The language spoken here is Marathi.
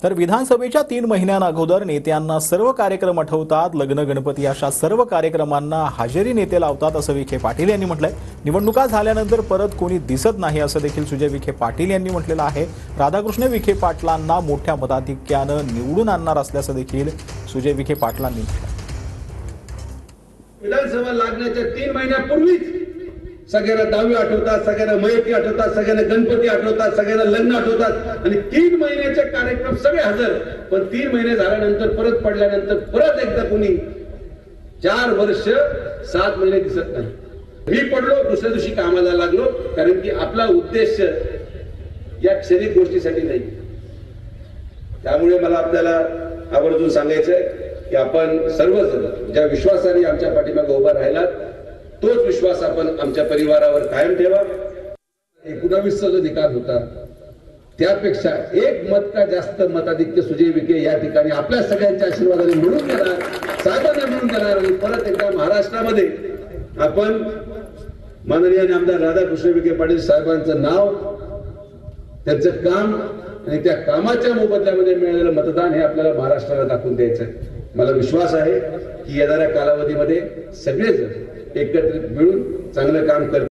तर विधानसभेच्या 3 महिन्यांअगोदर नेत्यांना सर्व कार्यक्रम आठवतात, लग्न गणपती अशा सर्व कार्यक्रमांना हजेरी नेते लावतात असं विखे पाटील यांनी म्हटलंय। निवडणुका झाल्यानंतर परत कोणी दिसत नाही असं देखील सुजय विखे पाटील यांनी म्हटलेलं आहे। राधाकृष्ण विखे पाटलांना मोठ्या मताधिक्यानं निवडून आणणार असल्याचं देखील सुजय विखे पाटलांनी म्हटलं। विधानसभा लागण्याच्या 3 महिन्यापूर्वीच सगळ्यांना दहावी आठवतात, सगळ्यांना मयती आठवतात, सगळ्यांना गणपती आठवतात, सगळ्यांना लग्न आठवतात आणि 3 महिन्याचे कार्यक्रम सगळे हजर। पण 3 महिने झाल्यानंतर परत पडल्यानंतर परत एकदा कोणी 4 वर्ष 7 महिने दिसत नाही। मी पडलो, दुसऱ्या दिवशी कामाला लागलो, कारण की आपला उद्देश या क्षणिक गोष्टीसाठी नाही। त्यामुळे मला आपल्याला आवर्जून सांगायचंय की आपण सर्वजण ज्या विश्वासाने आमच्या पाठीमागे उभा राहिलात तोच विश्वास आपण आमच्या परिवारावर कायम ठेवा। 19चा जो निकाल होता त्यापेक्षा 1 मत का जास्त मताधिक्य सुजय विखे या ठिकाणी आपल्या सगळ्यांच्या आशीर्वादाने मिळून देणार, साहेबांना मिळून देणार आणि परत एकदा महाराष्ट्रामध्ये आपण माननीय आमदार राधाकृष्ण विखे पाटील साहेबांचं नाव, त्यांचं काम आणि त्या कामाच्या मोबदल्यामध्ये मिळालेलं मतदान हे आपल्याला महाराष्ट्राला दाखवून द्यायचं आहे। मला विश्वास आहे की येणाऱ्या कालावधीमध्ये सगळेजण एकत्रित मिळून चांगलं काम करतील।